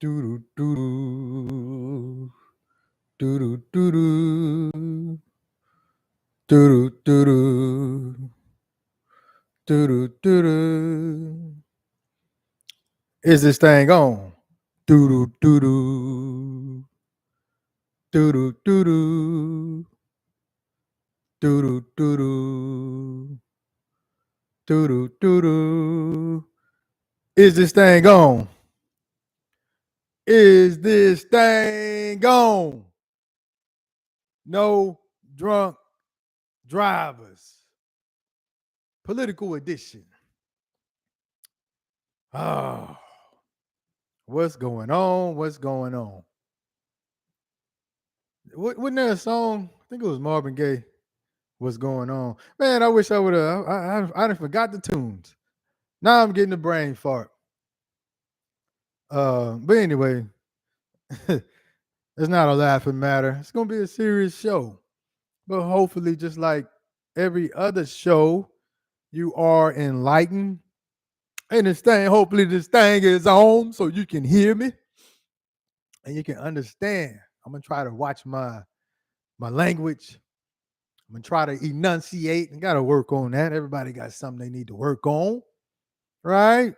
Doo doo doo doo doo doo doo doo doo doo doo. Is this thing on? Doo doo doo doo doo doo doo doo doo doo doo doo doo doo. Is this thing on? Is this thing on? No drunk drivers. Political edition. Oh, what's going on? What's going on? Wasn't there a song? I think it was Marvin Gaye. What's going on? Man, I wish I would have. I forgot the tunes. Now I'm getting the brain fart. But anyway, it's not a laughing matter. It's gonna be a serious show. But hopefully, just like every other show, you are enlightened. And this thing, hopefully, this thing is on so you can hear me and you can understand. I'm gonna try to watch my language. I'm gonna try to enunciate and gotta work on that. Everybody got something they need to work on, right?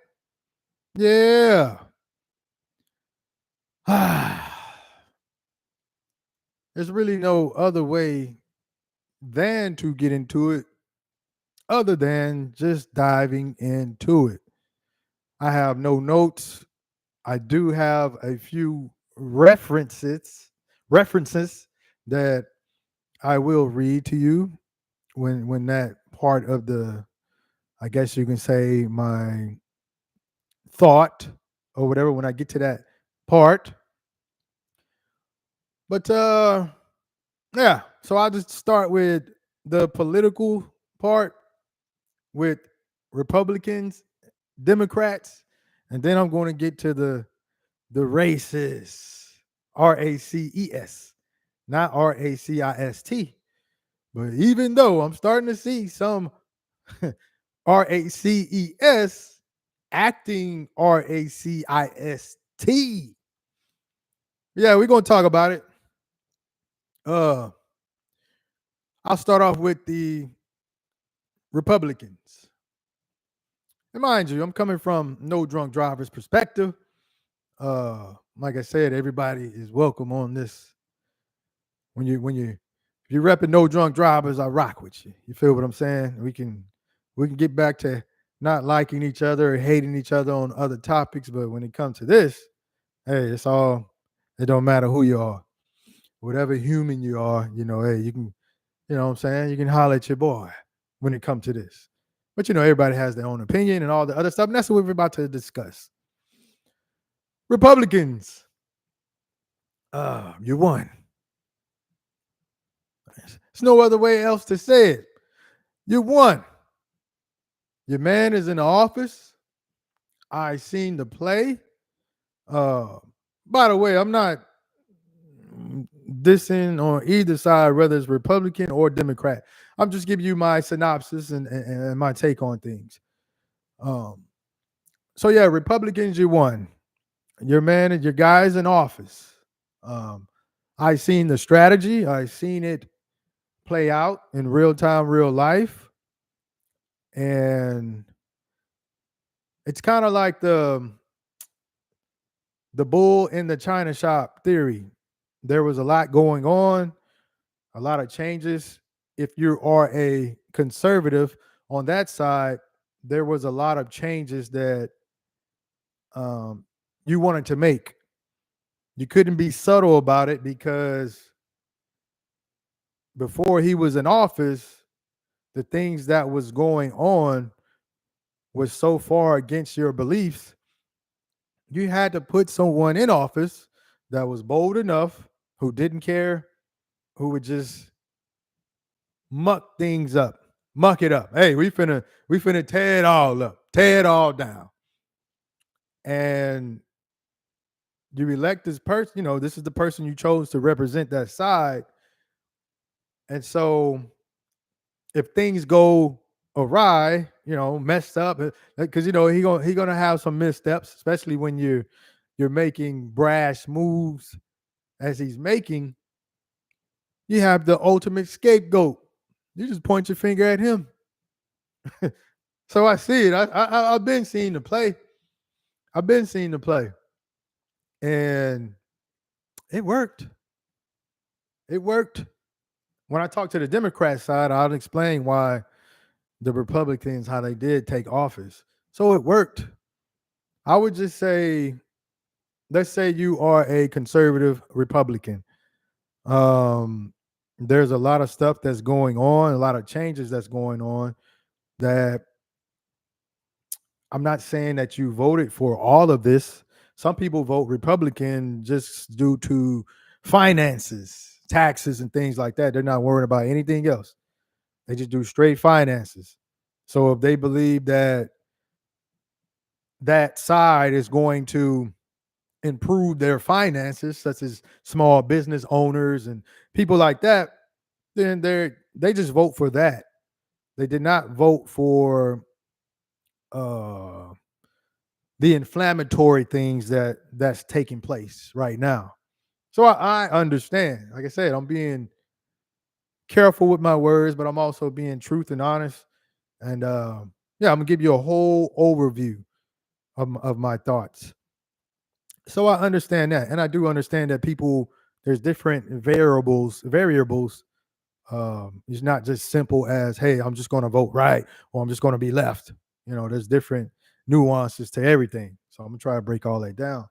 Yeah. There's really no other way than to get into it other than just diving into it. I have no notes. I do have a few references that I will read to you when that part of the, I guess you can say, my thought or whatever, when I get to that part. But yeah, so I'll just start with the political part with Republicans, Democrats, and then I'm going to get to the races, RACES, not RACIST. But even though I'm starting to see some RACES acting RACIST, yeah, we're going to talk about it. I'll start off with the Republicans. And mind you, I'm coming from no drunk driver's perspective. Like I said, everybody is welcome on this. If you're repping no drunk drivers, I rock with you. You feel what I'm saying? We can get back to not liking each other or hating each other on other topics, but when it comes to this, hey, it don't matter who you are. Whatever human you are, hey, you can, what I'm saying? You can holler at your boy when it comes to this. But everybody has their own opinion and all the other stuff, and that's what we're about to discuss. Republicans, you won. There's no other way else to say it. You won. Your man is in the office. I seen the play. By the way, I'm not dissing on either side, whether it's Republican or Democrat. I'm just giving you my synopsis and my take on things. So yeah, Republicans, you won. Your man and your guys in office. I seen the strategy. I seen it play out in real time, real life, and it's kind of like the bull in the china shop theory. There was a lot going on, a lot of changes. If you are a conservative on that side, there was a lot of changes that you wanted to make. You couldn't be subtle about it because before he was in office, the things that was going on was so far against your beliefs. You had to put someone in office that was bold enough, who didn't care, who would just muck it up. Hey, we finna tear it all up, tear it all down. And you elect this person, this is the person you chose to represent that side. And so if things go awry, messed up, because he gonna have some missteps, especially when you're making brash moves as he's making, you have the ultimate scapegoat. You just point your finger at him. So I see it. I've been seeing the play. I've been seeing the play, and it worked. It worked. When I talk to the Democrat side, I'll explain why the Republicans how they did take office. So it worked. I would just say, let's say you are a conservative Republican. Um, there's a lot of stuff that's going on, a lot of changes that's going on that I'm not saying that you voted for all of this. Some people vote Republican just due to finances, taxes, and things like that. They're not worried about anything else. They just do straight finances. So if they believe that that side is going to improve their finances, such as small business owners and people like that, then they just vote for that. They did not vote for uh the inflammatory things that's taking place right now. So I understand. Like I said, I'm being careful with my words, but I'm also being truth and honest. And yeah, I'm gonna give you a whole overview of my thoughts. So I understand that, and I do understand that people there's different variables. It's not just simple as, hey, I'm just going to vote right or I'm just going to be left. There's different nuances to everything. So I'm gonna try to break all that down.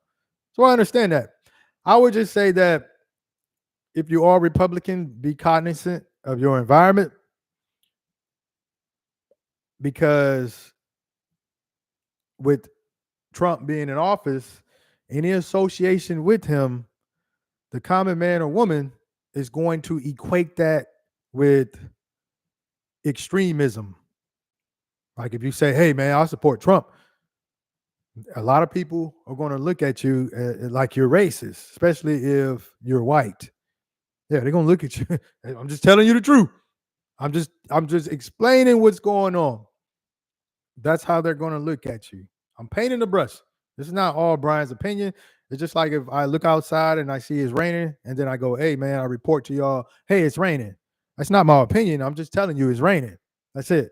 So I understand that. I would just say that if you are Republican, be cognizant of your environment because with Trump being in office, any association with him, the common man or woman is going to equate that with extremism. Like if you say, hey, man, I support Trump, a lot of people are going to look at you like you're racist, especially if you're white. Yeah, they're going to look at you. I'm just telling you the truth. I'm just explaining what's going on. That's how they're going to look at you. I'm painting the brush. This is not all Brian's opinion. It's just like if I look outside and I see it's raining, and then I go, hey, man, I report to y'all, hey, it's raining. That's not my opinion. I'm just telling you it's raining. That's it.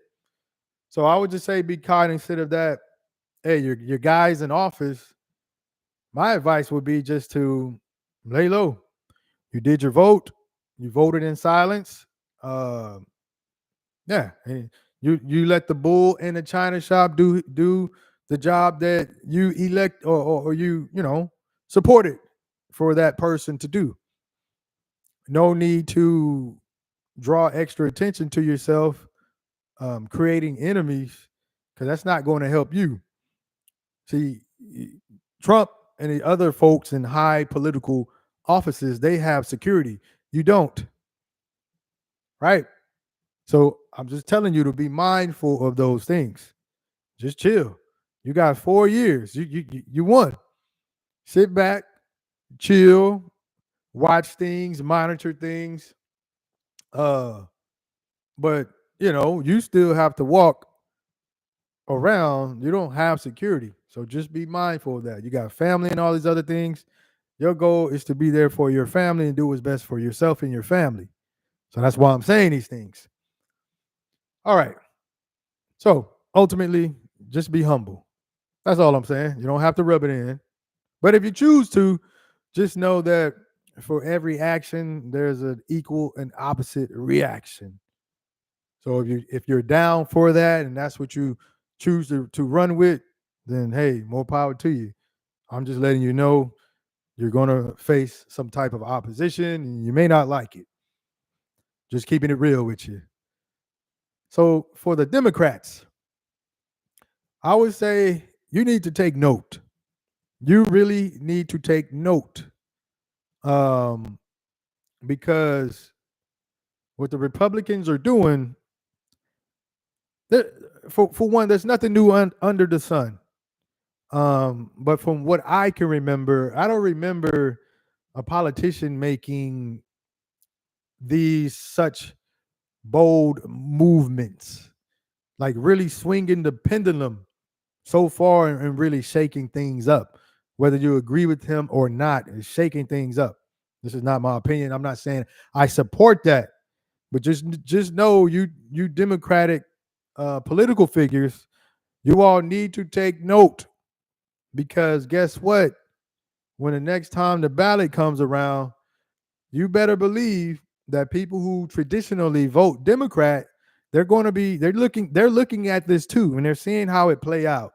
So I would just say be cognizant of that. Hey, your guys in office, my advice would be just to lay low. You did your vote. You voted in silence. Uh, yeah, and you let the bull in the china shop do the job that you elect or you supported for that person to do. No need to draw extra attention to yourself, creating enemies, because that's not going to help you. See, Trump and the other folks in high political offices, they have security. You don't, right? So I'm just telling you to be mindful of those things. Just chill. You got 4 years. You won. Sit back, chill, watch things, monitor things. Uh, but you still have to walk around. You don't have security. So just be mindful of that. You got family and all these other things. Your goal is to be there for your family and do what's best for yourself and your family. So that's why I'm saying these things. All right. So ultimately, just be humble. That's all I'm saying. You don't have to rub it in. But if you choose to, just know that for every action, there's an equal and opposite reaction. So if you're down for that and that's what you choose to run with, then hey, more power to you. I'm just letting you know you're going to face some type of opposition and you may not like it. Just keeping it real with you. So for the Democrats, I would say you need to take note. You really need to take note, um, because what the Republicans are doing, for one, there's nothing new under the sun. But from what I can remember, I don't remember a politician making these such bold movements, like really swinging the pendulum so far and really shaking things up. whether you agree with him or not, is shaking things up. This is not my opinion. I'm not saying I support that, but just know you Democratic political figures, you all need to take note, because guess what? When the next time the ballot comes around, you better believe that people who traditionally vote Democrat, they're looking at this too, and they're seeing how it play out,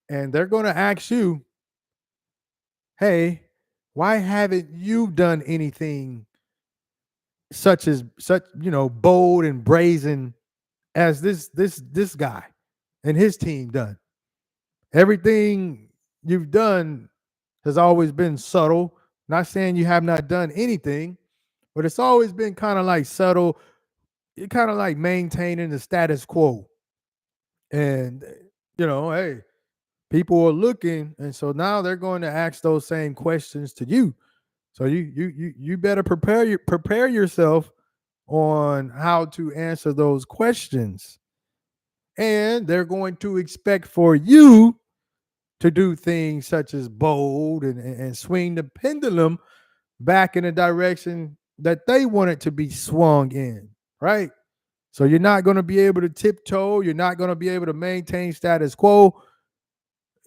and they're going to ask you, hey, why haven't you done anything such bold and brazen as this guy and his team done? Everything you've done has always been subtle. Not saying you have not done anything, but it's always been kind of like subtle. You're kind of like maintaining the status quo. And hey, people are looking, and so now they're going to ask those same questions to you. So you better prepare yourself on how to answer those questions. And they're going to expect for you to do things such as bold and swing the pendulum back in the direction that they want it to be swung in, right? So you're not going to be able to tiptoe. You're not going to be able to maintain status quo.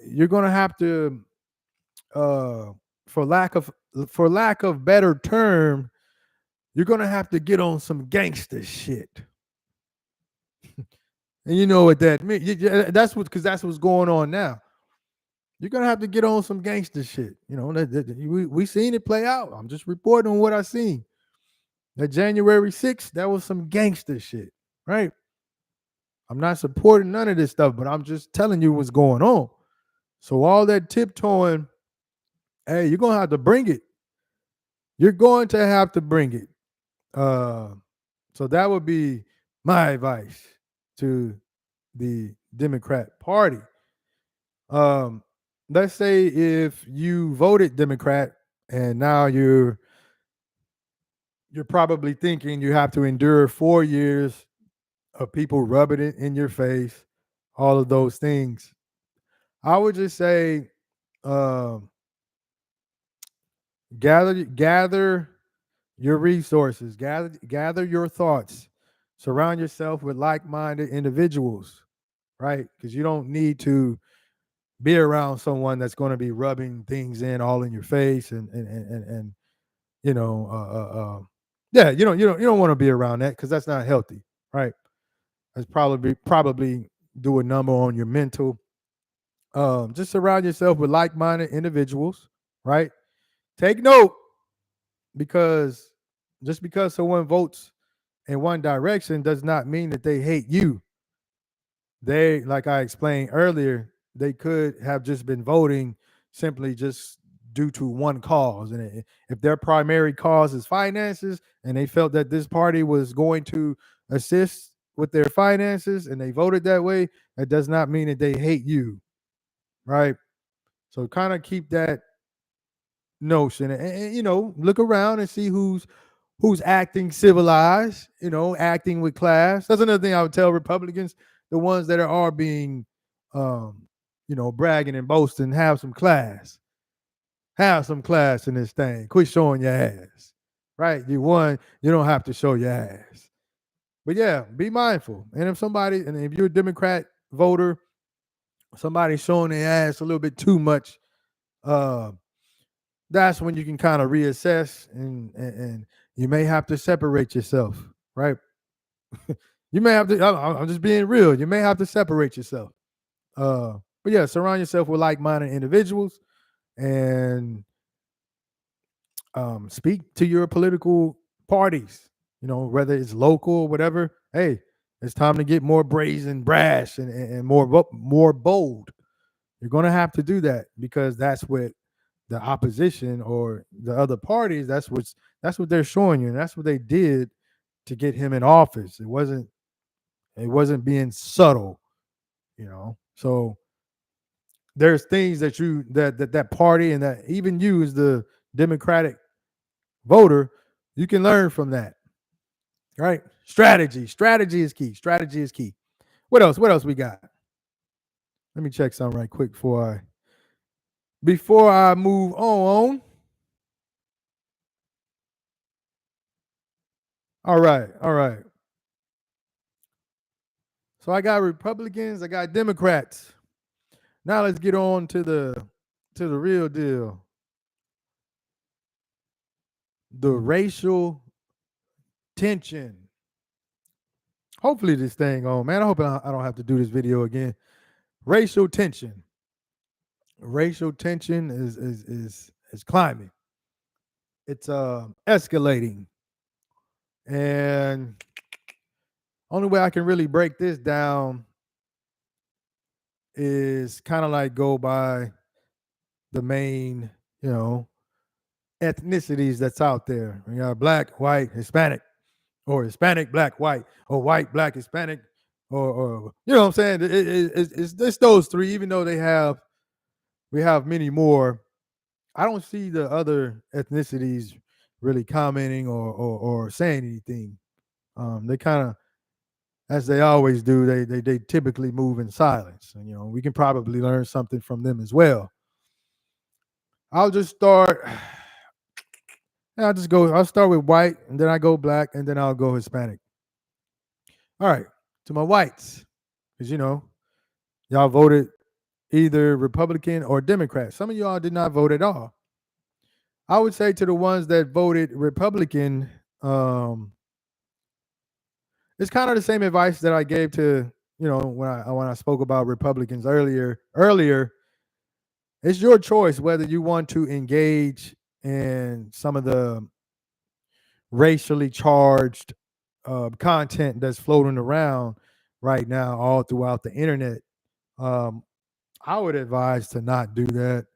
You're going to have to, uh, for lack of better term, you're going to have to get on some gangster shit. And you know what that means. That's what's going on now. You're gonna have to get on some gangster shit. We seen it play out. I'm just reporting on what I seen. That January 6th, that was some gangster shit, right? I'm not supporting none of this stuff, but I'm just telling you what's going on. So all that tiptoeing, hey, you're gonna have to bring it. You're going to have to bring it. So that would be my advice to the Democrat Party. Um, let's say if you voted Democrat and now you're probably thinking you have to endure 4 years of people rubbing it in your face, all of those things. I would just say, um, gather your resources, gather your thoughts, surround yourself with like-minded individuals, right? Because you don't need to be around someone that's going to be rubbing things in all in your face and you know yeah, you don't want to be around that, because that's not healthy, right? That's probably do a number on your mental. Just surround yourself with like-minded individuals, right? Take note, because just because someone votes in one direction does not mean that they hate you. They, like I explained earlier, they could have just been voting simply just due to one cause. And if their primary cause is finances and they felt that this party was going to assist with their finances and they voted that way, that does not mean that they hate you, right? So kind of keep that notion, and look around and see who's acting civilized, acting with class. That's another thing I would tell Republicans, the ones that are being, bragging and boasting, have some class. Have some class in this thing. Quit showing your ass, right? You won. You don't have to show your ass. But yeah, be mindful. And if you're a Democrat voter, somebody's showing their ass a little bit too much, uh, that's when you can kind of reassess, and you may have to separate yourself, right? You may have to. I'm just being real. You may have to separate yourself. Uh, but yeah, surround yourself with like-minded individuals, and speak to your political parties. Whether it's local or whatever. Hey, it's time to get more brazen, brash, and more bold. You're going to have to do that, because that's what the opposition or the other parties. That's what they're showing you, and that's what they did to get him in office. It wasn't being subtle. So there's things that party, and that even you as the Democratic voter, you can learn from that, right? Strategy is key. Strategy is key. What else we got? Let me check something right quick before Before I move on, all right, all right. So I got Republicans, I got Democrats. Now let's get on to the real deal. The racial tension. Hopefully this thing on, man. I hope I don't have to do this video again. Racial tension. Racial tension is climbing. It's escalating. And only way I can really break this down is kind of like go by the main, you know, ethnicities that's out there. We got black, white, Hispanic, or Hispanic, black, white, or white, black, Hispanic, or you know what I'm saying? It's those three, even though we have many more. I don't see the other ethnicities really commenting or saying anything. They kind of, as they always do, they typically move in silence. And, you know, we can probably learn something from them as well. I'll just start. I'll just go. I'll start with white, and then I go black, and then I'll go Hispanic. All right, to my whites, because you know y'all voted either Republican or Democrat. Some of y'all did not vote at all. I would say to the ones that voted Republican, it's kind of the same advice that I gave to, you know, when I spoke about Republicans earlier. It's your choice whether you want to engage in some of the racially charged content that's floating around right now all throughout the internet. Um, I would advise to not do that.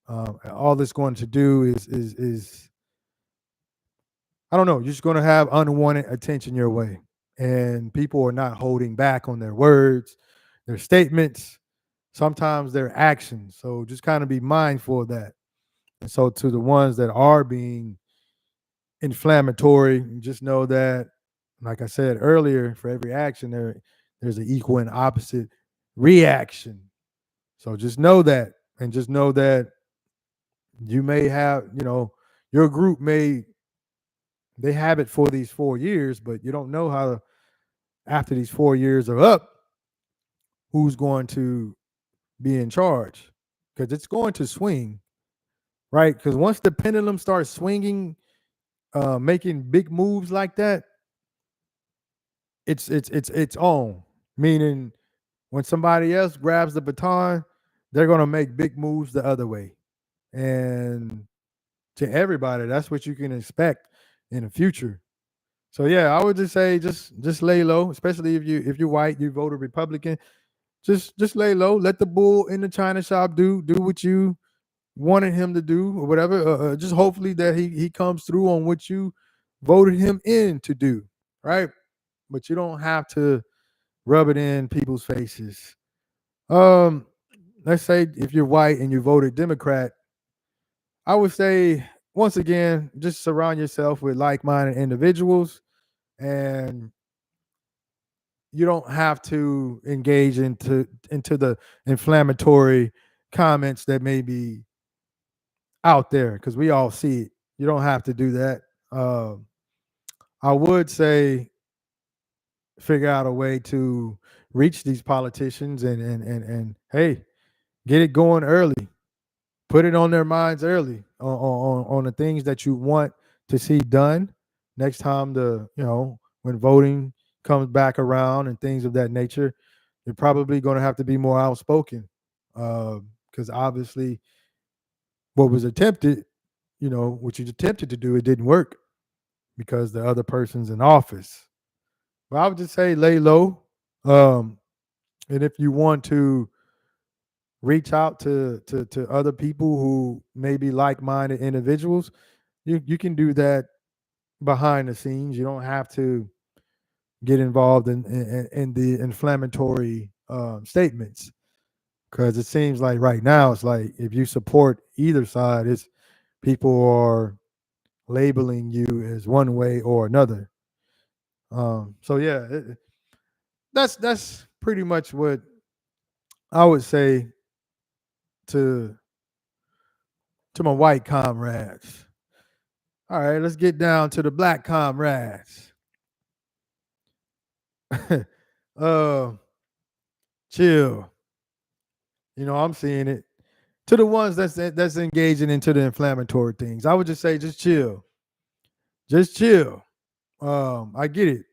All it's going to do is I don't know. You're just going to have unwanted attention your way, and people are not holding back on their words, their statements, sometimes their actions. So just kind of be mindful of that. And so to the ones that are being inflammatory, just know that, like I said earlier, for every action there's an equal and opposite reaction. So just know that, and just know that you may have, you know, your group may they have it for these 4 years, but you don't know how after these 4 years are up, who's going to be in charge, because it's going to swing, right? Because once the pendulum starts swinging, making big moves like that, it's on. Meaning, when somebody else grabs the baton, they're gonna make big moves the other way, and to everybody, that's what you can expect in the future. So yeah, I would just say just lay low, especially if you're white, you voted Republican. Just lay low. Let the bull in the china shop do what you wanted him to do or whatever. Just hopefully that he comes through on what you voted him in to do, right? But you don't have to rub it in people's faces. Um, let's say if you're white and you voted Democrat, I would say once again, just surround yourself with like-minded individuals, and you don't have to engage into the inflammatory comments that may be out there, because we all see it. You don't have to do that. Um, I would say figure out a way to reach these politicians and hey, get it going early. Put it on their minds early on the things that you want to see done next time, the you know, when voting comes back around and things of that nature. You're probably going to have to be more outspoken, because obviously what was attempted, you know, what you attempted to do, it didn't work because the other person's in office. But I would just say lay low. Um, and if you want to reach out to other people who may be like-minded individuals, you can do that behind the scenes. You don't have to get involved in the inflammatory statements, because it seems like right now it's like if you support either side, it's people are labeling you as one way or another. So yeah, that's pretty much what I would say to to my white comrades. All right, let's get down to the black comrades. uh, chill. I'm seeing it. To the ones that's engaging into the inflammatory things, I would just say just chill. Just chill. I get it.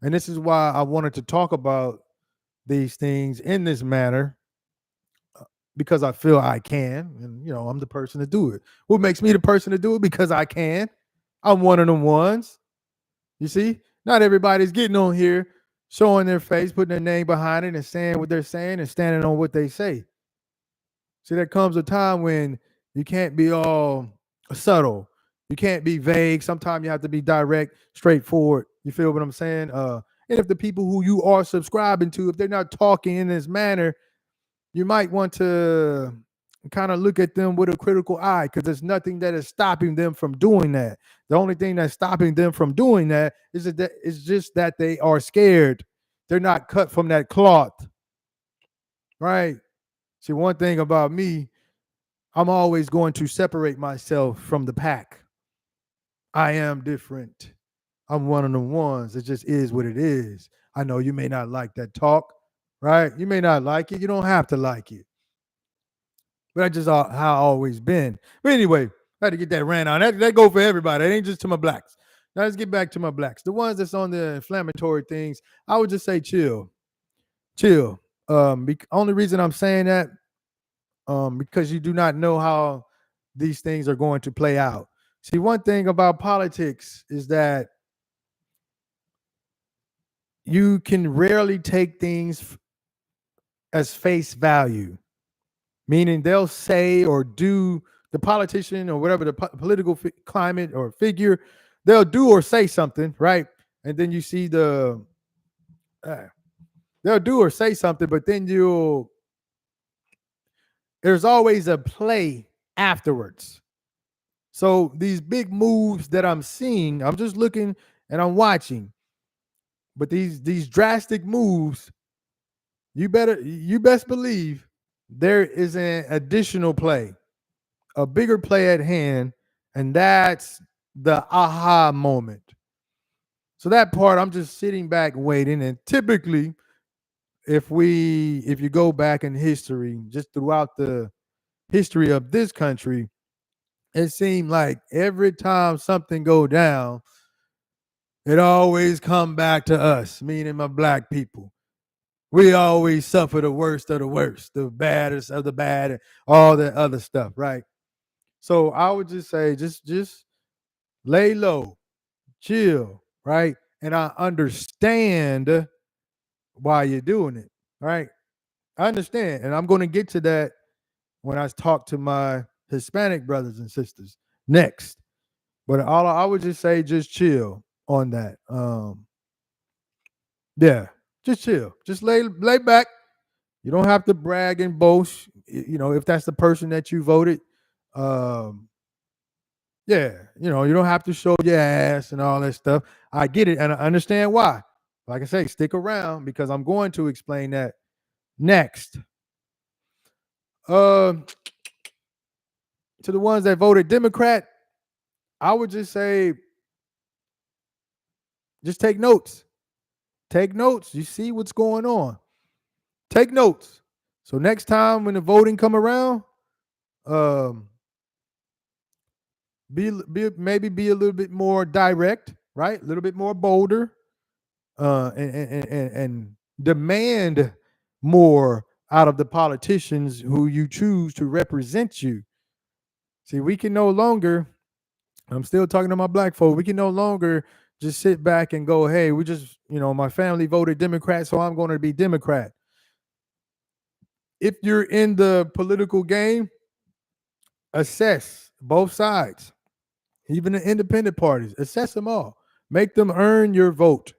And this is why I wanted to talk about these things in this manner because I feel I can. And, I'm the person to do it. What makes me the person to do it? Because I can. I'm one of them ones. You see, not everybody's getting on here, showing their face, putting their name behind it, and saying what they're saying and standing on what they say. See, there comes a time when you can't be all subtle. You can't be vague. Sometimes you have to be direct, straightforward. You feel what I'm saying? And if the people who you are subscribing to, if they're not talking in this manner, you might want to kind of look at them with a critical eye because there's nothing that is stopping them from doing that. The only thing that's stopping them from doing that is just that they are scared. They're not cut from that cloth, right? See, one thing about me, I'm always going to separate myself from the pack. I am different. I'm one of the ones. It just is what it is. I know you may not like that talk, right? You may not like it. You don't have to like it. But that's just how I always been. But anyway, I had to get that rant on. That go for everybody. It ain't just to my blacks. Now let's get back to my blacks. The ones that's on the inflammatory things, I would just say chill. Chill. Only reason I'm saying that, because you do not know how these things are going to play out. See, one thing about politics is that you can rarely take things as face value, meaning they'll say or do, the politician or whatever the political climate or figure, they'll do or say something, right? And then you see they'll do or say something, but then there's always a play afterwards. So these big moves that I'm seeing, I'm just looking and I'm watching. But these drastic moves, you best believe there is an additional play, a bigger play at hand, and that's the aha moment. So that part, I'm just sitting back waiting. And typically, if you go back in history, just throughout the history of this country, it seemed like every time something go down, it always come back to us, meaning my black people. We always suffer the worst of the worst, the baddest of the bad, and all that other stuff, right? So I would just say, just lay low, chill, right? And I understand why you're doing it, right? I understand, and I'm going to get to that when I talk to my Hispanic brothers and sisters next. But all I would just say, just chill on that. Yeah, just chill, just lay back. You don't have to brag and boast. If that's the person that you voted, yeah, you don't have to show your ass and all that stuff. I get it, and I understand why. Like I say, stick around because I'm going to explain that next. To the ones that voted Democrat, I would just say, just take notes. Take notes. You see what's going on. Take notes. So next time when the voting come around, maybe be a little bit more direct, right? A little bit more bolder, and demand more out of the politicians who you choose to represent you. See, we can no longer, I'm still talking to my black folk, we can no longer just sit back and go, hey, we just, my family voted Democrat, so I'm going to be Democrat. If you're in the political game, assess both sides, even the independent parties, assess them all. Make them earn your vote.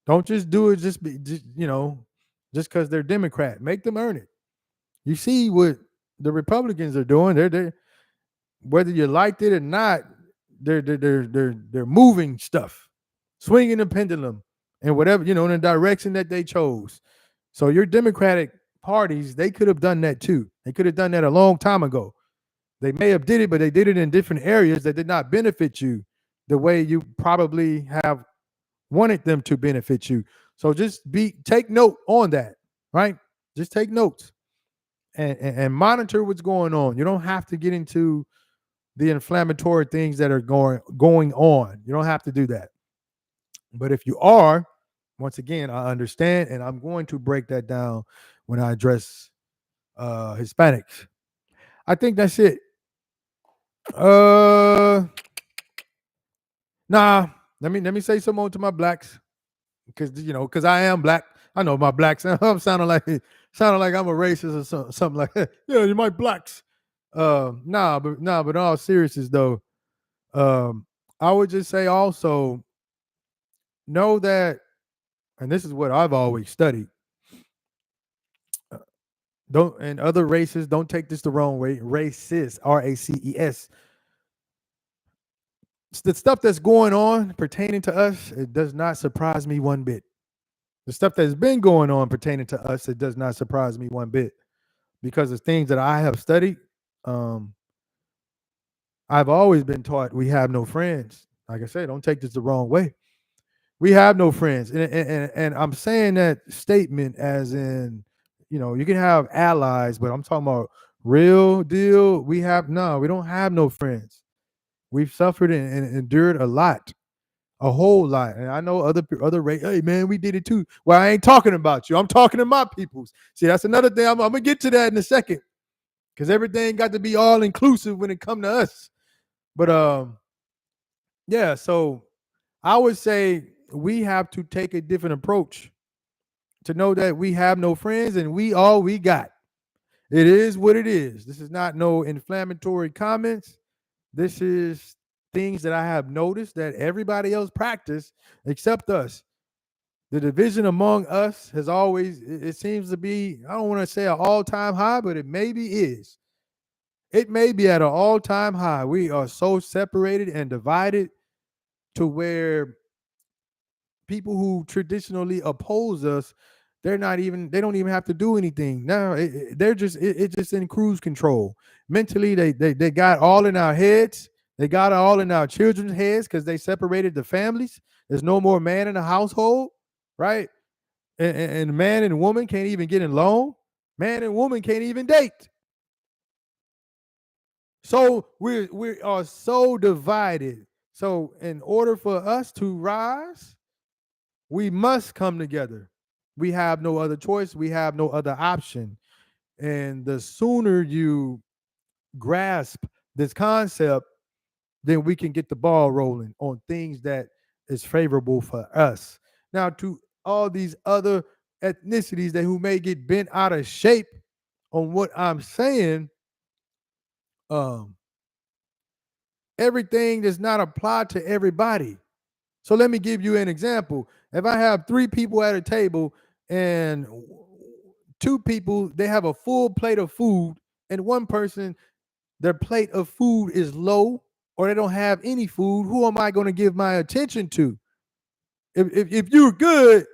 Don't just do it just because they're Democrat. Make them earn it. You see what the Republicans are doing. They're whether you liked it or not, they're moving stuff, swinging the pendulum, and whatever in the direction that they chose. So your Democratic parties, they could have done that too. They could have done that a long time ago. They may have did it, but they did it in different areas that did not benefit you the way you probably have wanted them to benefit you. So just take note on that, right? Just take notes and monitor what's going on. You don't have to get into the inflammatory things that are going on. You don't have to do that. But if you are, once again, I understand, and I'm going to break that down when I address Hispanics. I think that's it. Uh, nah. Let me say some more to my blacks, because I am black. I know my blacks. I'm sounding like I'm a racist or something like that. Yeah, you my blacks. But in all seriousness though, um, I would just say also know that, and this is what I've always studied. Don't and other races don't take this the wrong way. Races, RACES. The stuff that's going on pertaining to us, it does not surprise me one bit. The stuff that's been going on pertaining to us, it does not surprise me one bit, because of things that I have studied. Um, I've always been taught we have no friends. Like I said, don't take this the wrong way. We have no friends, and I'm saying that statement as in, you can have allies, but I'm talking about real deal. We don't have no friends. We've suffered and endured a whole lot. And I know other race. Hey man, we did it too. Well, I ain't talking about you. I'm talking to my peoples. See, that's another thing. I'm gonna get to that in a second, because everything got to be all inclusive when it come to us. But yeah. So I would say we have to take a different approach to know that we have no friends and we all we got. It is what it is. This is not no inflammatory comments. This is things that I have noticed that everybody else practice except us. The division among us has always, it seems to be, I don't want to say an all-time high, but it maybe is. It may be at an all-time high. We are so separated and divided to where people who traditionally oppose us, they don't even have to do anything now. They're just it just in cruise control. Mentally, they got all in our heads. They got all in our children's heads because they separated the families. There's no more man in the household, right? And man and woman can't even get along. Man and woman can't even date. So we are so divided. So in order for us to rise, we must come together. We have no other choice. We have no other option. And the sooner you grasp this concept, then we can get the ball rolling on things that is favorable for us. Now, to all these other ethnicities that who may get bent out of shape on what I'm saying, um, everything does not apply to everybody. So let me give you an example. If I have three people at a table and two people, they have a full plate of food, and one person, their plate of food is low or they don't have any food, who am I going to give my attention to? If you're good,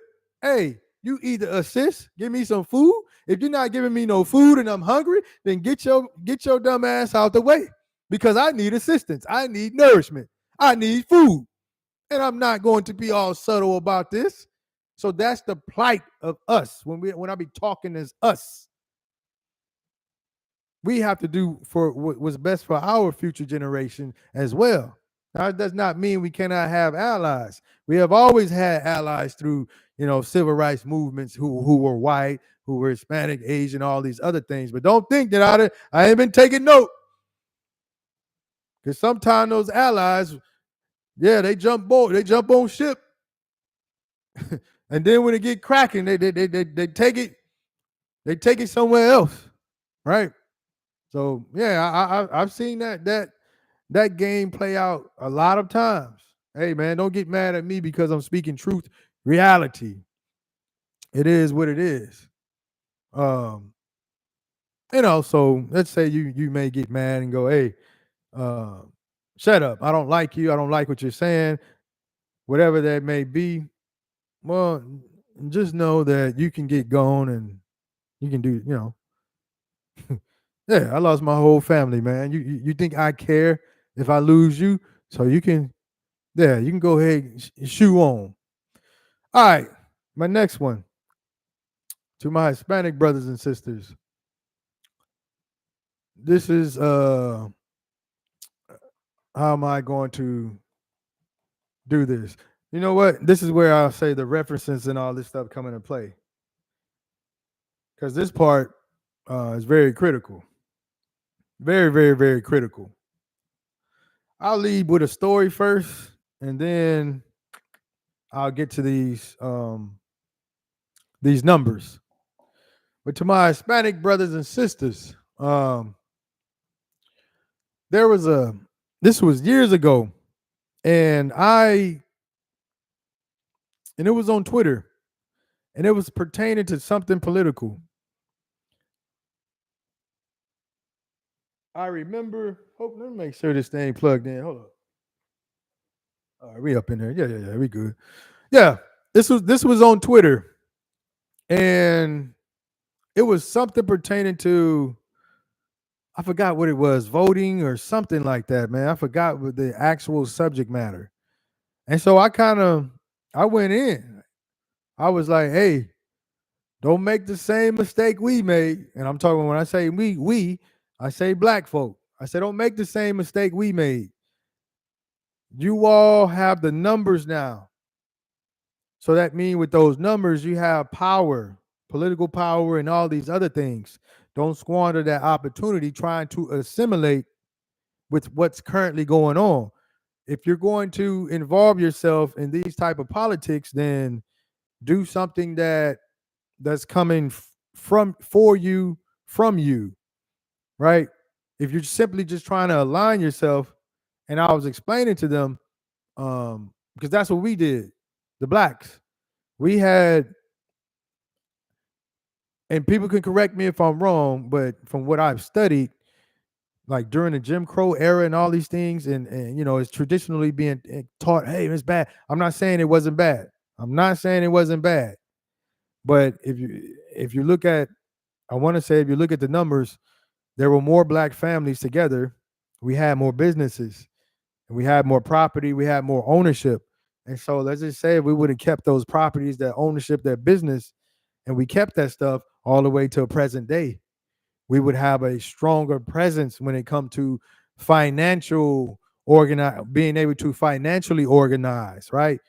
hey, you either assist, give me some food. If you're not giving me no food and I'm hungry, then get your dumb ass out the way, because I need assistance. I need nourishment. I need food. And I'm not going to be all subtle about this. So that's the plight of us when I be talking as us. We have to do for what's best for our future generation as well. Now, it does not mean we cannot have allies. We have always had allies through, civil rights movements who were white, who were Hispanic, Asian, all these other things. But don't think that I ain't been taking note, because sometimes those allies, yeah, they jump on ship, and then when it get cracking, they take it somewhere else, right? So yeah, I've seen that game play out a lot of times. Hey man, don't get mad at me because I'm speaking truth, reality. It is what it is. Um, so let's say you may get mad and go, hey, uh, shut up. I don't like you. I don't like what you're saying. Whatever that may be. Well, just know that you can get going and you can do, Yeah, I lost my whole family, man. You think I care if I lose you? So you can, yeah, you can go ahead and shoe on. All right, my next one, to my Hispanic brothers and sisters. This is how am I going to do this? You know what? This is where I'll say the references and all this stuff come into play, because this part is very critical, very, very, very critical. I'll lead with a story first, and then I'll get to these numbers. But to my Hispanic brothers and sisters, there was a this was years ago, and it was on Twitter, and it was pertaining to something political. I remember. Oh, let me make sure this thing plugged in. Hold on. All right, we up in there. Yeah, yeah, yeah. We good. Yeah, this was on Twitter, and it was something pertaining to, I forgot what it was, voting or something like that, man. I forgot what the actual subject matter. And so I went in. I was like, hey, don't make the same mistake we made. And I'm talking, when I say we, I say black folk. I say, don't make the same mistake we made. You all have the numbers now. So that means with those numbers, you have power, political power, and all these other things. Don't squander that opportunity trying to assimilate with what's currently going on. If you're going to involve yourself in these type of politics, then do something that's coming from you, right? If you're simply just trying to align yourself, and I was explaining to them, because that's what we did, the blacks. We had, and people can correct me if I'm wrong, but from what I've studied, like during the Jim Crow era and all these things, and it's traditionally being taught, hey, it's bad. I'm not saying it wasn't bad. I'm not saying it wasn't bad. But if you look at, I want to say, if you look at the numbers, there were more black families together. We had more businesses, and we had more property. We had more ownership. And so let's just say if we would have kept those properties, that ownership, that business, and we kept that stuff all the way to present day, we would have a stronger presence when it comes to financial organize, being able to financially organize, right?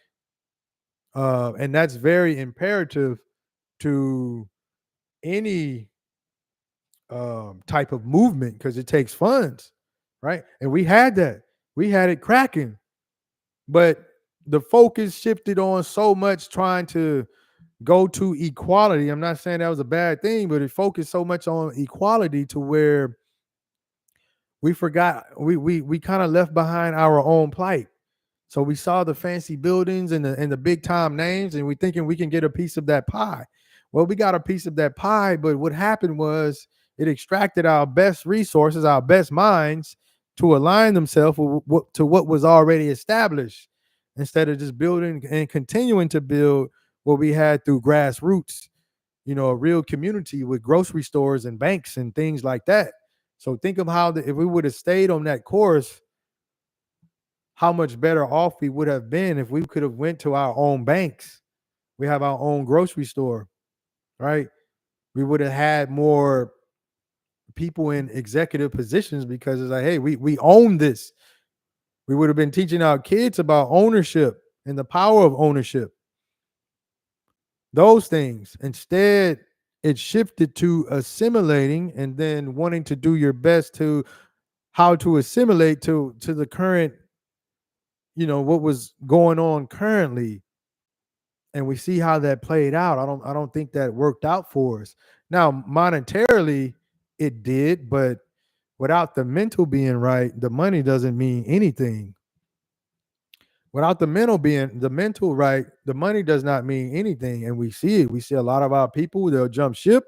And that's very imperative to any type of movement, because it takes funds, right? And we had that. We had it cracking, but the focus shifted on so much trying to go to equality. I'm not saying that was a bad thing, but it focused so much on equality to where we forgot, we kind of left behind our own plight. So we saw the fancy buildings and the big time names, and we thinking we can get a piece of that pie. Well, we got a piece of that pie, but what happened was it extracted our best resources, our best minds, to align themselves to what was already established, instead of just building and continuing to build what we had through grassroots, a real community with grocery stores and banks and things like that. So think of how if we would have stayed on that course, how much better off we would have been if we could have went to our own banks. We have our own grocery store, right? We would have had more people in executive positions, because it's like, hey, we own this. We would have been teaching our kids about ownership and the power of ownership, those things. Instead, it shifted to assimilating and then wanting to do your best to how to assimilate to the current, what was going on currently. And we see how that played out. I don't think that worked out for us. Now, monetarily, it did, but without the mental being right, the money doesn't mean anything. Without the mental right, the money does not mean anything. And we see it. We see a lot of our people, they'll jump ship.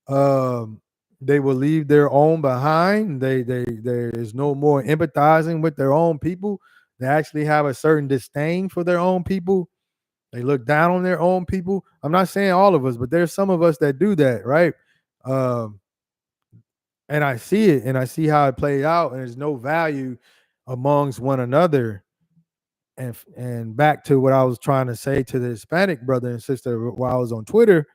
Um, they will leave their own behind. There is no more empathizing with their own people. They actually have a certain disdain for their own people. They look down on their own people. I'm not saying all of us, but there's some of us that do that, right? Um, And I see it and I see how it played out, and there's no value amongst one another. And back to what I was trying to say to the Hispanic brother and sister while I was on Twitter,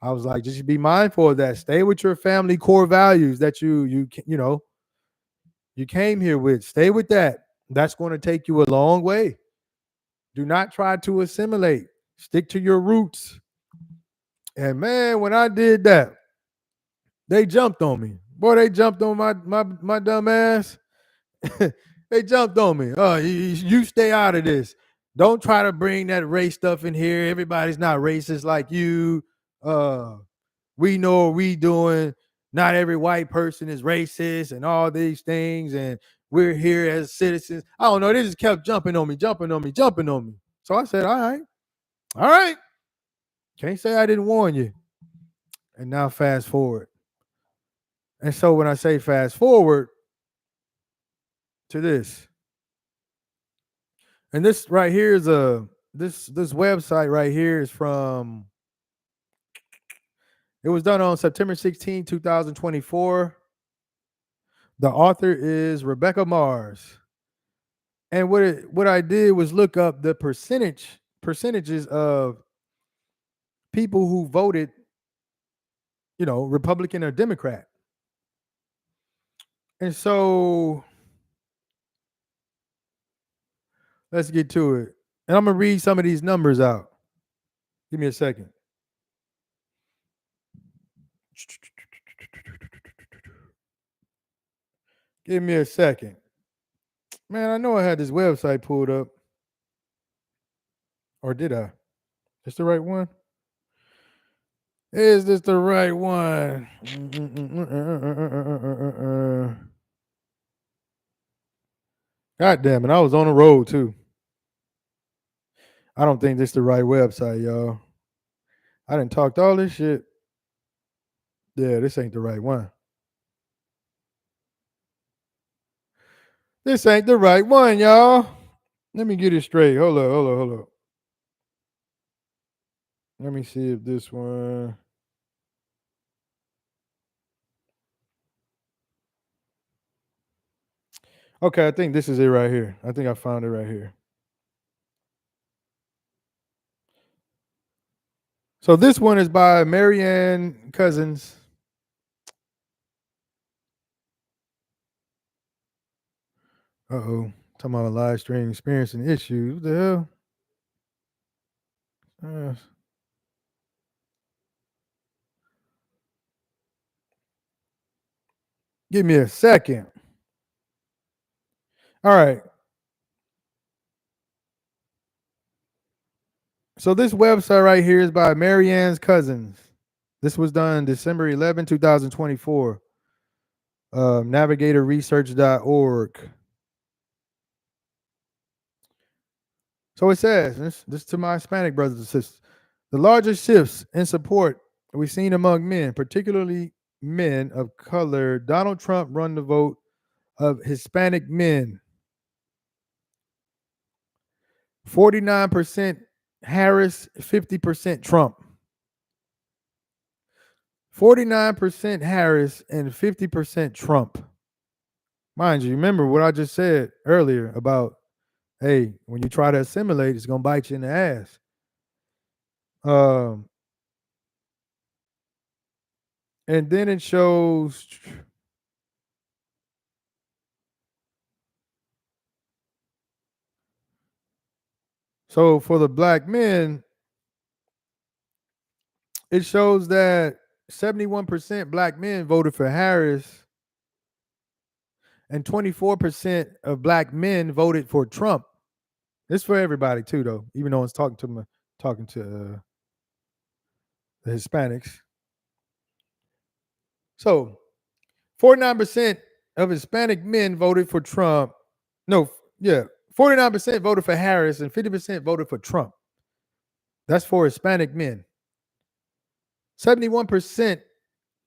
I was like, just be mindful of that. Stay with your family core values that you came here with. Stay with that. That's going to take you a long way. Do not try to assimilate. Stick to your roots. And man, when I did that, they jumped on me. Boy, they jumped on my dumb ass. They jumped on me. Oh, you stay out of this. Don't try to bring that race stuff in here. Everybody's not racist like you. We know what we doing. Not every white person is racist and all these things. And we're here as citizens. I don't know. They just kept jumping on me, jumping on me, jumping on me. So I said, all right. Can't say I didn't warn you. And now fast forward. And so when I say fast forward to this, and this right here is this website right here is from, it was done on September 16, 2024. The author is Rebecca Mars. And what I did was look up the percentages of people who voted, Republican or Democrat. And so let's get to it. And I'm gonna read some of these numbers out. Give me a second. Give me a second. Man, I know I had this website pulled up. Or did I? Is the right one? Is this the right one? God damn it, I was on the road too. I don't think this is the right website, y'all. I didn't talk all this shit. Yeah, this ain't the right one. This ain't the right one, y'all. Let me get it straight. Hold up. Let me see if this one. Okay, I think this is it right here. I think I found it right here. So this one is by Marianne Cousins. Uh-oh. Talking about live stream experiencing issues. What the hell? Give me a second. All right. So this website right here is by Marianne's Cousins. This was done December 11, 2024. Navigatorresearch.org. So it says, this to my Hispanic brothers and sisters, the largest shifts in support we've seen among men, particularly men of color. Donald Trump won the vote of Hispanic men. 49% Harris, 50% Trump. 49% Harris and 50% Trump. Mind you, remember what I just said earlier about, hey, when you try to assimilate, it's going to bite you in the ass. And then it shows so for the black men, it shows that 71% black men voted for Harris and 24% of black men voted for Trump. It's for everybody too, though, even though it's talking to the Hispanics. So 49% of Hispanic men voted for Trump. No, yeah, 49% voted for Harris and 50% voted for Trump. That's for Hispanic men. 71%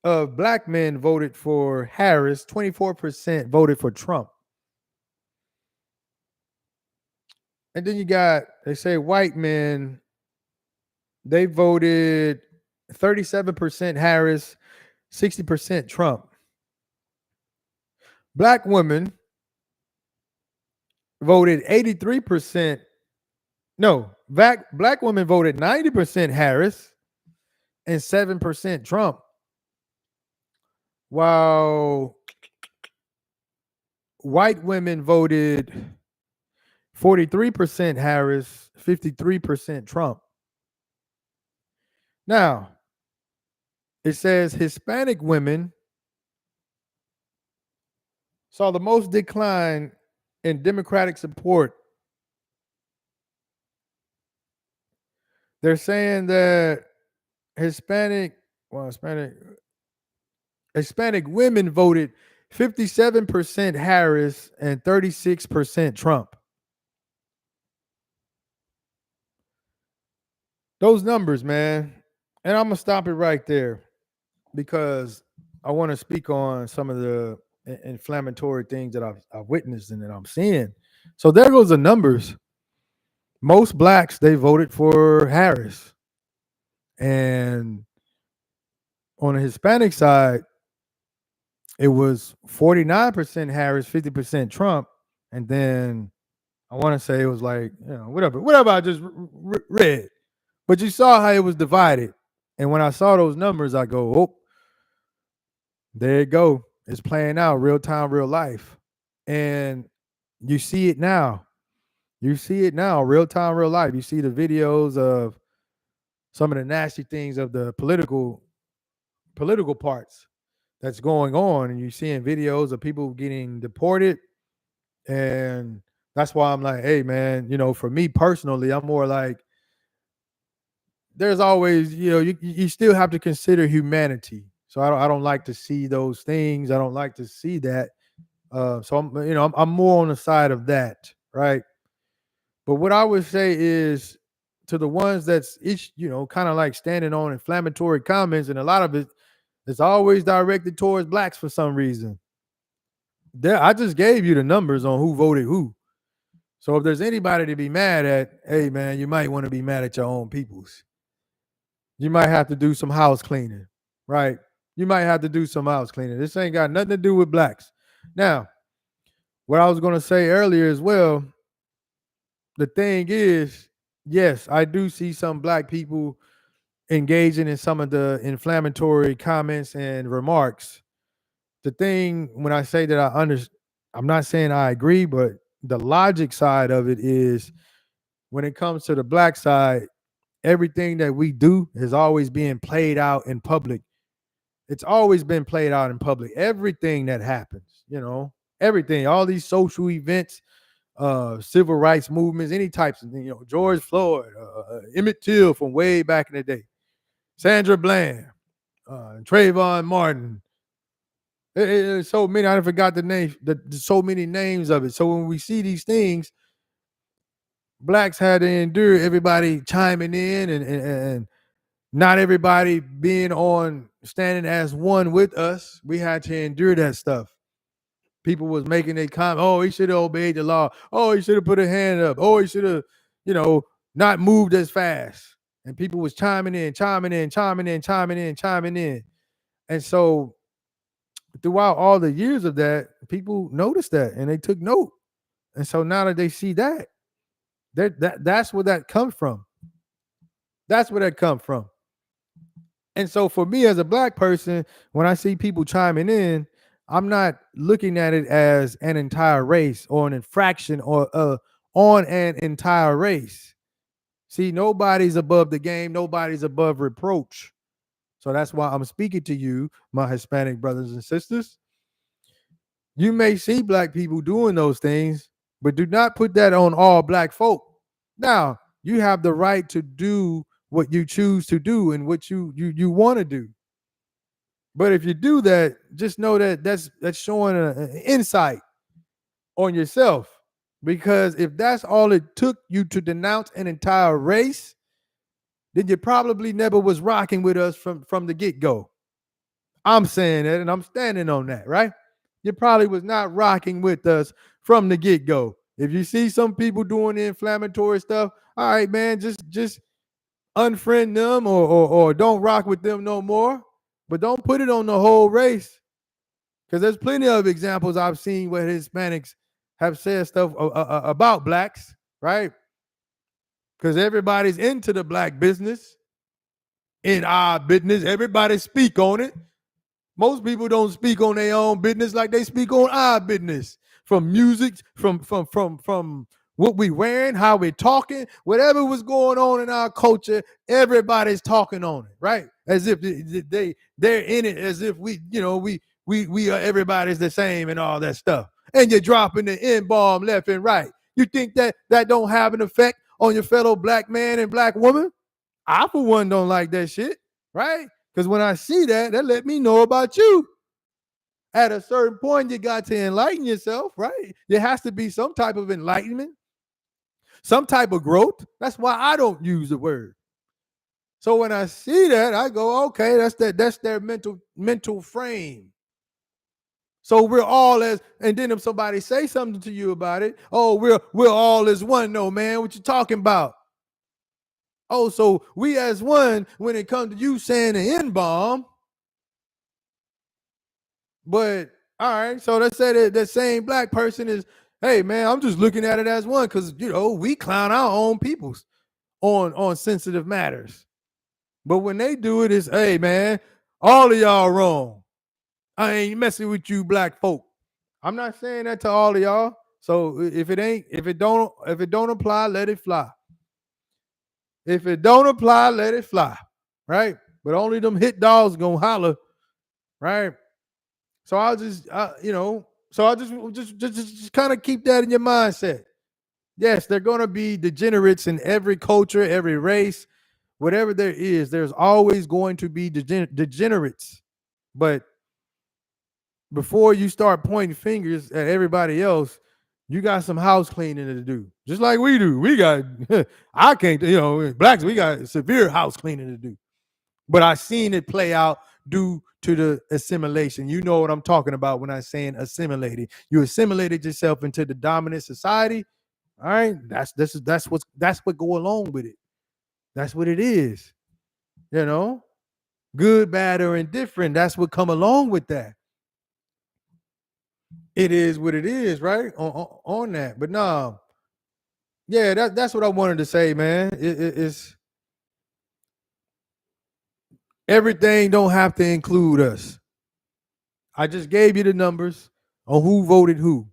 of black men voted for Harris, 24% voted for Trump. And then you got, they say white men, they voted 37% Harris, 60% Trump. Black women voted 83%. No, black women voted 90% Harris and 7% Trump, while white women voted 43% Harris, 53% Trump. Now, it says Hispanic women saw the most decline in Democratic support. They're saying that Hispanic, well, Hispanic women voted 57% Harris and 36% Trump. Those numbers, man. And I'm going to stop it right there because I want to speak on some of the inflammatory things that I've witnessed and that I'm seeing. So there goes the numbers. Most blacks, they voted for Harris. And on the Hispanic side, it was 49% Harris, 50% Trump. And then I want to say it was like, whatever I just read. But you saw how it was divided. And when I saw those numbers, I go, oh, there you go. It's playing out real time, real life. And you see it now. You see it now, real time, real life. You see the videos of some of the nasty things of the political parts that's going on. And you're seeing videos of people getting deported. And that's why I'm like, hey, man, for me personally, I'm more like, there's always, you still have to consider humanity. So I don't like to see those things. I don't like to see that. So I'm more on the side of that, right? But what I would say is to the ones that's each, kind of like standing on inflammatory comments, and a lot of it is always directed towards blacks for some reason. I just gave you the numbers on who voted who. So if there's anybody to be mad at, hey man, you might want to be mad at your own peoples. You might have to do some house cleaning, right? You might have to do some house cleaning. This ain't got nothing to do with blacks. Now, what I was going to say earlier as well, the thing is, yes, I do see some black people engaging in some of the inflammatory comments and remarks. The thing, when I say that I'm not saying I agree, but the logic side of it is when it comes to the black side, everything that we do is always being played out in public. It's always been played out in public. Everything that happens, everything, all these social events, civil rights movements, any types of things, George Floyd, Emmett Till from way back in the day, Sandra Bland, Trayvon Martin. It's so many, I forgot the name, so many names of it. So when we see these things, blacks had to endure everybody chiming in and not everybody being standing as one with us. We had to endure that stuff. People was making a comment, oh, he should have obeyed the law. Oh, he should have put a hand up. Oh, he should have, not moved as fast. And people was chiming in. And so throughout all the years of that, people noticed that and they took note. And so now that they see that's where that comes from. That's where that comes from. And so for me as a black person, when I see people chiming in, I'm not looking at it as an entire race or an infraction or on an entire race. See, nobody's above the game. Nobody's above reproach. So that's why I'm speaking to you, my Hispanic brothers and sisters. You may see black people doing those things, but do not put that on all black folk. Now, you have the right to do what you choose to do and what you want to do. But if you do that, just know that that's showing an insight on yourself. Because if that's all it took you to denounce an entire race, then you probably never was rocking with us from the get-go. I'm saying that, and I'm standing on that, right? You probably was not rocking with us from the get-go. If you see some people doing the inflammatory stuff, all right, man, just unfriend them or don't rock with them no more. But don't put it on the whole race. Because there's plenty of examples I've seen where Hispanics have said stuff about blacks, right? Because everybody's into the black business, in our business. Everybody speak on it. Most people don't speak on their own business like they speak on our business. From music, from what we wearing, how we talking, whatever was going on in our culture, everybody's talking on it, right? As if they're in it, as if we are everybody's the same and all that stuff. And you're dropping the N bomb left and right. You think that don't have an effect on your fellow black man and black woman? I, for one, don't like that shit, right? Because when I see that let me know about you. At a certain point, you got to enlighten yourself, right? There has to be some type of enlightenment, some type of growth. That's why I don't use the word. So when I see that, I go, okay, that's their mental frame. So we're all as, and then if somebody say something to you about it, oh, we're all as one. No, man, what you talking about? Oh, so we as one when it comes to you saying the N-bomb. But all right, so let's say that same black person is, hey man, I'm just looking at it as one because we clown our own peoples on sensitive matters. But when they do it, it's, hey man, all of y'all wrong. I ain't messing with you black folk. I'm not saying that to all of y'all. So if it don't apply, let it fly. If it don't apply, let it fly. Right? But only them hit dogs gonna holler, right? So I'll just so I'll just kind of keep that in your mindset. Yes, they're gonna be degenerates in every culture, every race, whatever there is, there's always going to be degenerates. But before you start pointing fingers at everybody else, you got some house cleaning to do. Just like we do. We got I can't, blacks, we got severe house cleaning to do. But I seen it play out due to the assimilation. You know what I'm talking about when I'm saying assimilated. You assimilated yourself into the dominant society. All right, that's what go along with it. That's what it is. Good, bad, or indifferent. That's what come along with that. It is what it is, right? On that, but no, yeah, that's what I wanted to say, man. It's everything don't have to include us. I just gave you the numbers on who voted who.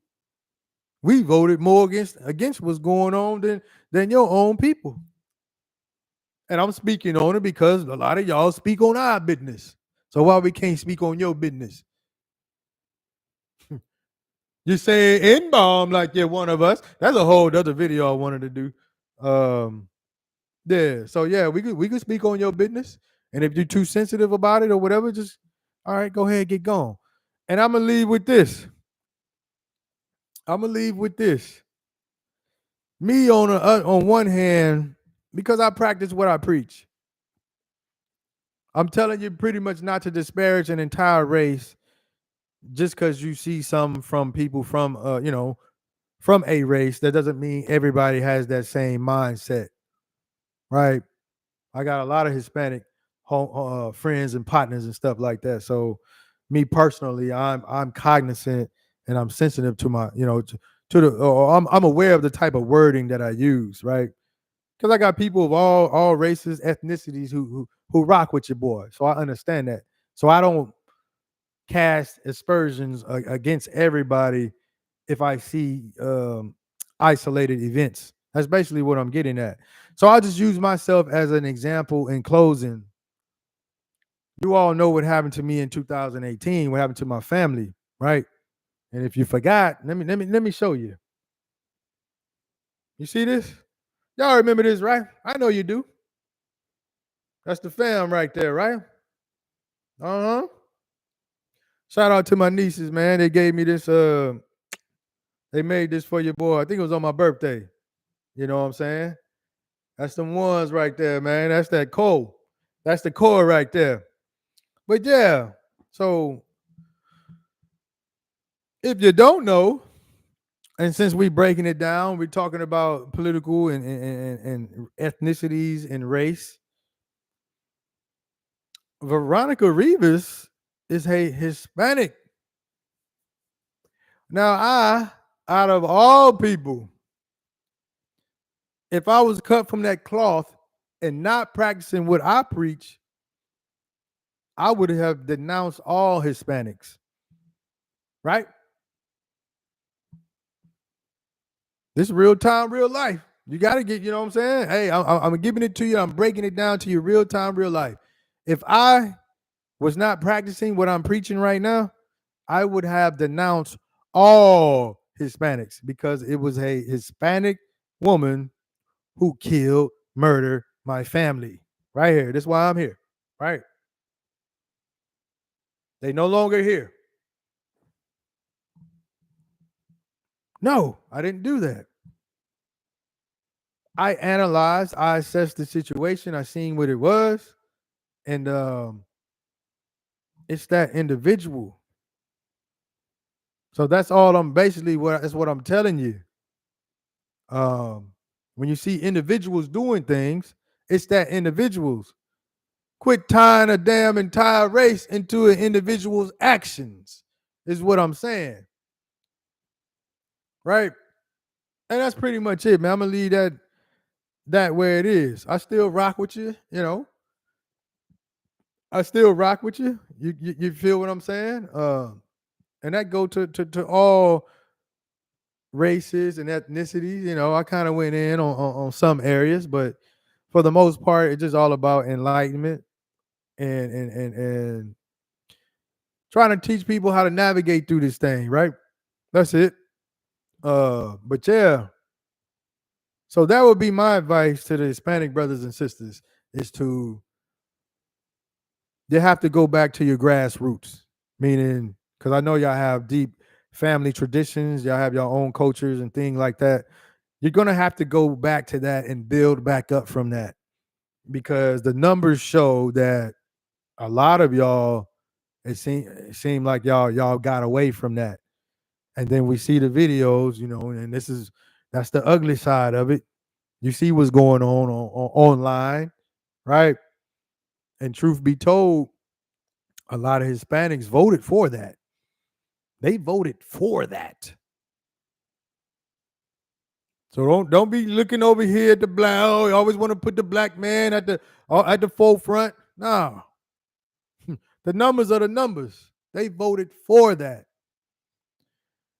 We voted more against what's going on than your own people. And I'm speaking on it because a lot of y'all speak on our business. So why we can't speak on your business? You say N-bomb like you're one of us. That's a whole other video I wanted to do. Yeah. So yeah, we could speak on your business. And if you're too sensitive about it or whatever, just all right, go ahead, get going. And I'm gonna leave with this. Me on one hand, because I practice what I preach. I'm telling you pretty much not to disparage an entire race just because you see some from people from from a race. That doesn't mean everybody has that same mindset, right? I got a lot of Hispanic friends and partners and stuff like that. So me personally, I'm cognizant and I'm sensitive to my to the I'm aware of the type of wording that I use, right? Because I got people of all races, ethnicities who rock with your boy. So I understand that. So I don't cast aspersions against everybody if I see isolated events. That's basically what I'm getting at. So I'll just use myself as an example in closing. You all know what happened to me in 2018, what happened to my family, right? And if you forgot, let me show you. You see this? Y'all remember this, right? I know you do. That's the fam right there, right? Uh-huh. Shout out to my nieces, man. They gave me this. They made this for your boy. I think it was on my birthday. You know what I'm saying? That's the ones right there, man. That's that core. That's the core right there. But yeah, so if you don't know, and since we breaking it down, we're talking about political and ethnicities and race. Veronica Rivas is a Hispanic Now, out of all people, if I was cut from that cloth and not practicing what I preach, I would have denounced all Hispanics, right? This is real time, real life. You got to get, you know what I'm saying? Hey, I'm giving it to you. I'm breaking it down to you real time, real life. If I was not practicing what I'm preaching right now, I would have denounced all Hispanics because it was a Hispanic woman who killed, murdered my family. Right here. That's why I'm here. Right? They no longer here. No, I didn't do that. I analyzed, I assessed the situation, I seen what it was, and it's that individual. So that's all I'm basically that's what I'm telling you. When you see individuals doing things, it's that individuals. Quit tying a damn entire race into an individual's actions, is what I'm saying. Right? And that's pretty much it, man. I'm gonna leave that where it is. I still rock with you, you know. I still rock with you. You feel what I'm saying? And that go to all races and ethnicities. You know, I kind of went in on some areas, but for the most part, it's just all about enlightenment and trying to teach people how to navigate through this thing, right? That's it. But yeah, so that would be my advice to the Hispanic brothers and sisters is to you have to go back to your grassroots, meaning because I know y'all have deep family traditions, y'all have your own cultures and things like that. You're gonna have to go back to that and build back up from that because the numbers show that a lot of y'all it seemed like y'all got away from that. And then we see the videos, you know, and that's the ugly side of it. You see what's going on online, right? And truth be told, a lot of Hispanics voted for that. They voted for that. So don't be looking over here at the black. Oh, you always want to put the black man at the forefront. No, the numbers are the numbers. They voted for that.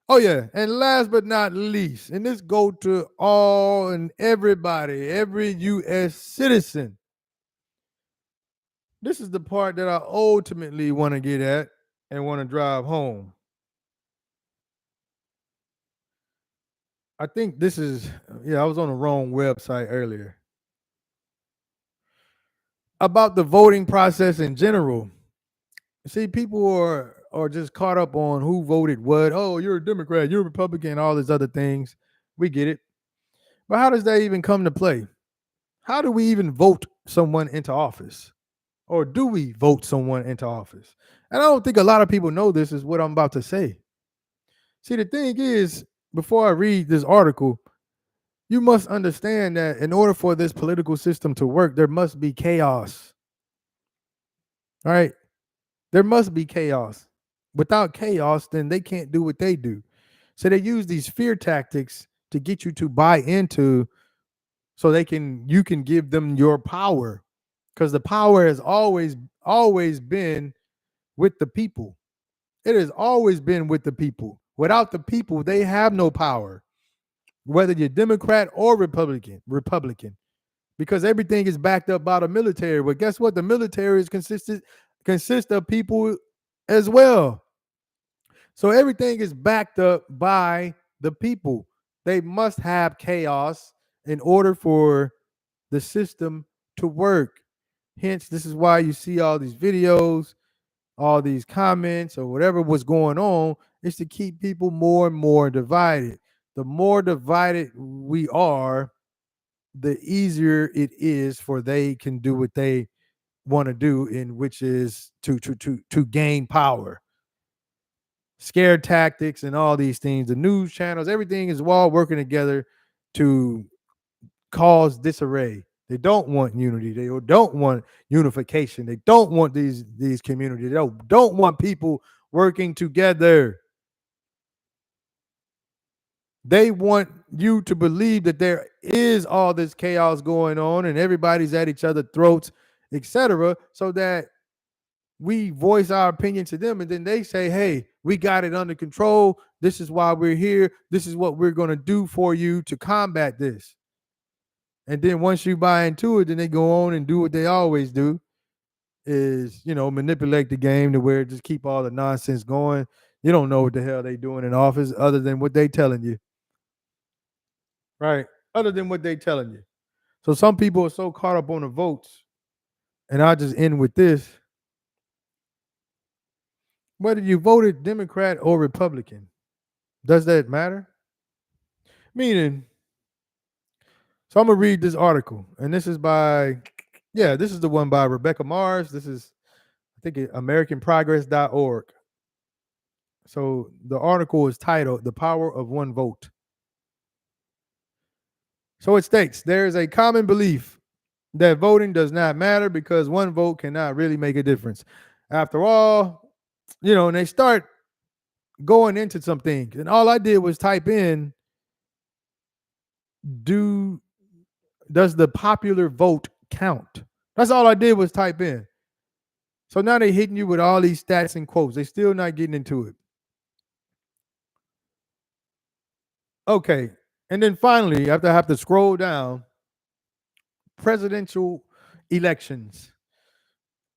Oh yeah, and last but not least, and this go to all and everybody, every U.S. citizen. This is the part that I ultimately want to get at and want to drive home. I think this is I was on the wrong website earlier. About the voting process in general. See, people are just caught up on who voted what. Oh, you're a Democrat, you're a Republican, all these other things. We get it. But how does that even come to play? How do we even vote someone into office? Or do we vote someone into office? And I don't think a lot of people know this is what I'm about to say. See, the thing is, before I read this article, you must understand that in order for this political system to work, there must be chaos. All right? There must be chaos. Without chaos, then they can't do what they do. So they use these fear tactics to get you to buy into so you can give them your power. Because the power has always been with the people. It has always been with the people. Without the people, they have no power. Whether you're Democrat or Republican, because everything is backed up by the military. But guess what? The military consists of people as well. So everything is backed up by the people. They must have chaos in order for the system to work. Hence, this is why you see all these videos, all these comments, or whatever was going on, is to keep people more and more divided. The more divided we are, the easier it is for they can do what they want to do, in which is to gain power. Scare tactics and all these things, the news channels, everything is all working together to cause disarray. They don't want unity. They don't want unification. They don't want these communities. They don't want people working together. They want you to believe that there is all this chaos going on and everybody's at each other's throats, etc., so that we voice our opinion to them and then they say, hey, we got it under control. This is why we're here. This is what we're going to do for you to combat this. And then once you buy into it, then they go on and do what they always do is, manipulate the game to where just keep all the nonsense going. You don't know what the hell they doing in office other than what they telling you. Right. Other than what they telling you. So some people are so caught up on the votes. And I'll just end with this. Whether you voted Democrat or Republican, does that matter? Meaning, so I'm gonna read this article, and this is this is the one by Rebecca Mars. This is, I think, AmericanProgress.org. So the article is titled "The Power of One Vote." So it states there is a common belief that voting does not matter because one vote cannot really make a difference. After all, and they start going into some things, and all I did was type in, does the popular vote count? That's all I did was type in. So now they're hitting you with all these stats and quotes. They're still not getting into it. Okay. And then finally, after I have to scroll down, presidential elections.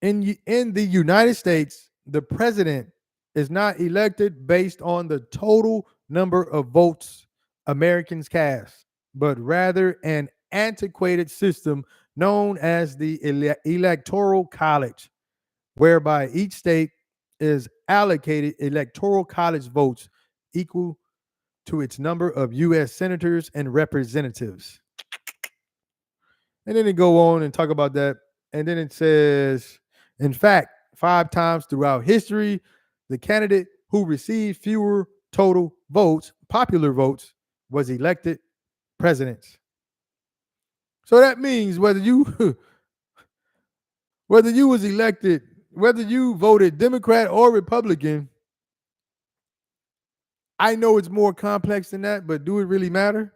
In the United States, the president is not elected based on the total number of votes Americans cast, but rather an antiquated system known as the Electoral College, whereby each state is allocated Electoral College votes equal to its number of U.S. senators and representatives. And then they go on and talk about that. And then it says, in fact, 5 times throughout history, the candidate who received fewer total votes, popular votes, was elected president. So that means whether you was elected, whether you voted Democrat or Republican, I know it's more complex than that, but do it really matter?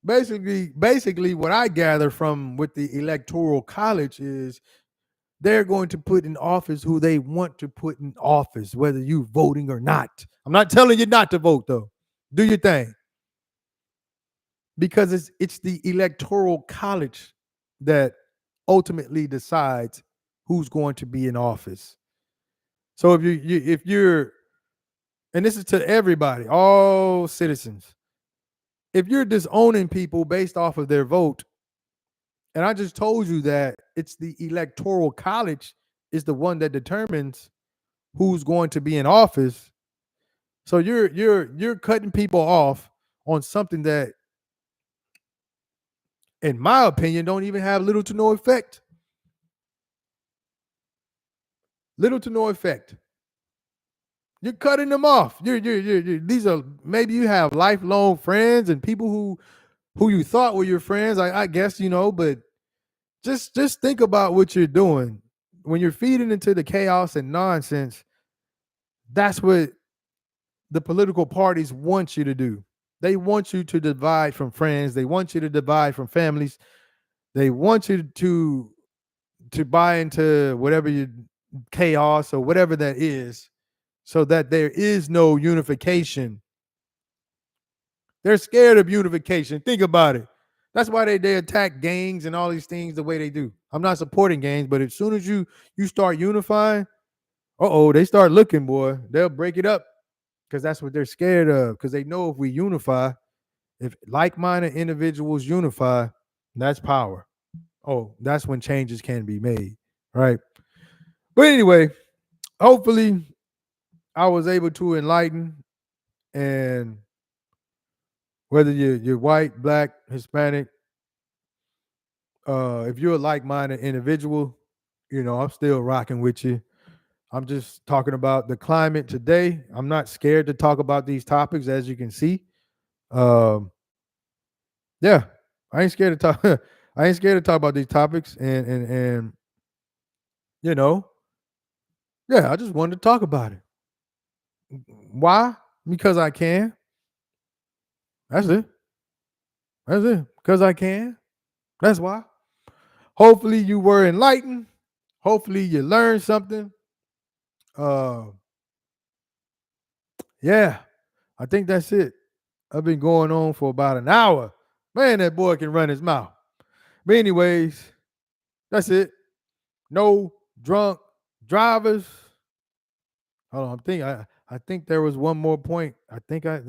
Basically, what I gather from with the Electoral College is they're going to put in office who they want to put in office, whether you voting or not. I'm not telling you not to vote, though. Do your thing. Because it's the Electoral College that ultimately decides who's going to be in office. So if you're, and this is to everybody, all citizens, if you're disowning people based off of their vote, and I just told you that it's the Electoral College is the one that determines who's going to be in office. So you're cutting people off on something that, in my opinion, don't even have little to no effect. Little to no effect. You're cutting them off. These are, maybe you have lifelong friends and people who you thought were your friends. I guess but just think about what you're doing when you're feeding into the chaos and nonsense. That's what the political parties want you to do. They want you to divide from friends. They want you to divide from families. They want you to buy into whatever you chaos or whatever that is, so that there is no unification. They're scared of unification. Think about it. That's why they attack gangs and all these things the way they do. I'm not supporting gangs, but as soon as you start unifying, they start looking, boy. They'll break it up because that's what they're scared of. Because they know if we unify, if like-minded individuals unify, that's power. That's when changes can be made, right? But anyway, hopefully I was able to enlighten, and whether you're white, black, Hispanic, if you're a like-minded individual, I'm still rocking with you. I'm just talking about the climate today. I'm not scared to talk about these topics, as you can see. Yeah, I ain't scared to talk. I ain't scared to talk about these topics, and yeah, I just wanted to talk about it. Why? Because I can. That's it. That's it. Because I can. That's why. Hopefully you were enlightened. Hopefully you learned something. Uh yeah, I think that's it. I've been going on for about an hour. Man, that boy can run his mouth. But anyways, that's it. No drunk drivers. Hold on, I think there was one more point. I think that's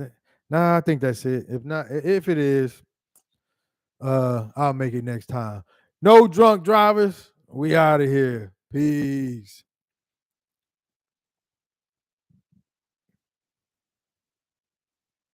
it. If not, if it is, I'll make it next time. No drunk drivers. We out of here. Peace.